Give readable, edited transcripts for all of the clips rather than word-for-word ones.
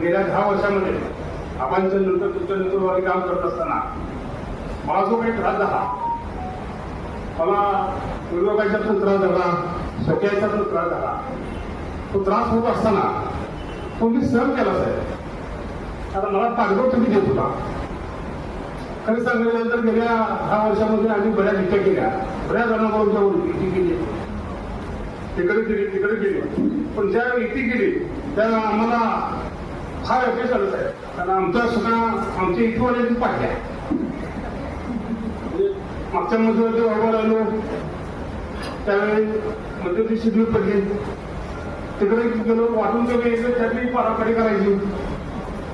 गेल्या 10 वर्षामध्ये आबांच्या नंतर तुमच्या नेतृत्वाखाली काम करत असताना मला जो काही त्रास झाला, मला हृदरोगाचा पण त्रास झाला, शक्याचा पण त्रास झाला. तो त्रास होत असताना तो मी सहन केला साहेब. आता मला पाठबळ तुम्ही देत होता. खरं सांगितलं तर गेल्या 10 वर्षामध्ये आम्ही बऱ्याच इच्छा केल्या, बऱ्याच जणांबरोबर युती केली, तिकडे गेली. पण ज्या युती केली त्या आम्हाला फार अपयश आलं साहेब. कारण आमच्या सुद्धा आमच्या इथवाल्याची पाठ्या मागच्या मध्ये वाढवा आलो त्यावेळी मध्यंतरी शिबिर पडली, तिकडे गेलो, वाटून गेलो, एकदा त्यातली पारापाडी करायची.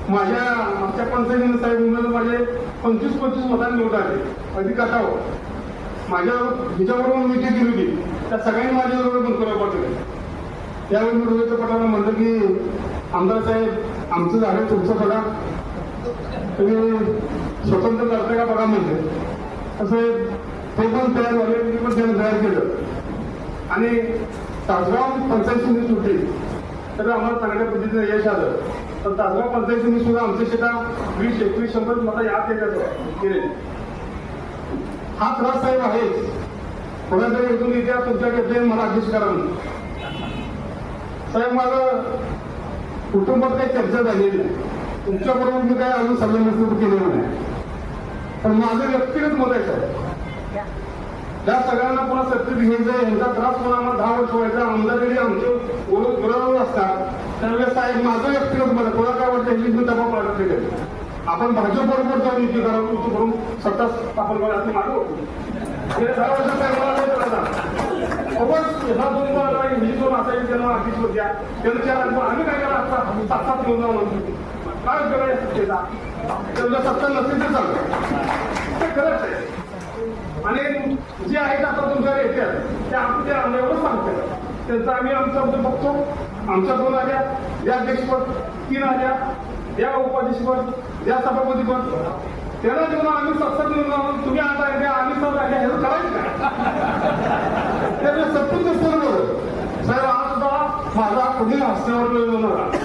माझ्या मागच्या पंचायतीने साहेब उमेदवार माझे 25-25 मतांनी निवड आले. अगदी कथावर माझ्या हिच्याबरोबर मी जी गेली त्या सगळ्यांनी माझ्याबरोबर बंद पडले. त्यावेळी मी रोहित पटाला म्हणलं की आमदार साहेब आमचं झालं तुमचं बघा, तुम्ही स्वतंत्र करता का बघा म्हणले. असं ते पण तयार झाले, मी पण त्याने तयार केलं आणि तासगाव पंचायत समिती सुटली तर आम्हाला चांगल्या पद्धतीने यश आलं. तर तासगाव पंचायत समिती सुद्धा आमच्या शेता 20-21-100 मता याद केले. हा त्रास साहेब आहे. कोणाकडे इथून येत्या तुमच्याकडे मला अध्यक्ष करा म्हणून साहेब. माझं कुटुंबात काही चर्चा झालेली नाही, तुमच्याबरोबर मी काय अजून सल्लामसलत केलेलं नाही. पण माझं व्यक्तिगत मत आहे साहेब, त्या सगळ्यांना पुन्हा सत्तेत घ्यायचं, यांचा त्रास पुन्हा आम्हाला 10 वर्ष व्हायचा. आमदारगिरी आमचे विरोधावर असतात त्यावेळेस साहेब माझं व्यक्तिगत मत आहे. कोणा काय वाटतं ही मी दबाव पाडत नाही. आपण भाजपबरोबर जाऊन युती करावं, युती करून सत्ता स्थापन करावं असं मागू. गेल्या 10 वर्षात काय मला नाही करायचा. दोन असायचे त्यांना अडीच होत्या, त्यांना 4 आम्ही काय करा आता 7-7 घेऊन जाऊन काय उपयोग आहे सत्तेचा. त्यांना सत्ता नसेल तर चालतं, ते खरंच आहे. आणि जे आहेत आता तुमच्या येतात ते आपण त्या एवढं सांगतात त्यांचं आम्ही आमचं बघतो. आमच्या 2 आल्या, या अध्यक्षपद 3 आल्या, या उपाध्यक्षपद, या सभापतीपद, त्याला जेव्हा आम्ही सत्ता घेऊन जाऊन तुम्ही आता द्या आम्ही सब राहिल्या हे करायचं काय. त्यामुळे सत्तेच नसतं साहेब. आज सुद्धा माझा कुठे हस्त्यावर होणार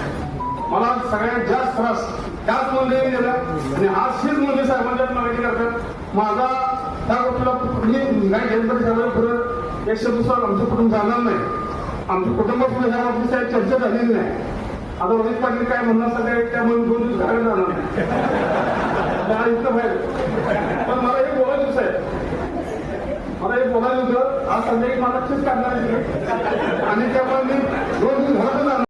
मला सगळ्यात जास्त त्रास त्याच मध्ये दिला आणि आज शीच मध्ये साहेबांच्या मागणी करतात. माझा त्या गोष्टीला काय घेतलं सगळं पुढं 100 दिवसात आमचं कुटुंब जाणार नाही. आमच्या कुटुंबात ह्या बाबतीत साहेब चर्चा झालेली नाही. आता रोहित पाटील काय म्हणणार सगळे त्यामुळे 2 दिवस घराकडे जाणार नाही इथं बाहेर. पण मला हे बोलायचं साहेब, मला हे बोलायचं होतं. आज संध्याकाळी मला चेस काढणार आणि त्यामुळे मी 2 दिवस घराकडे जाणार.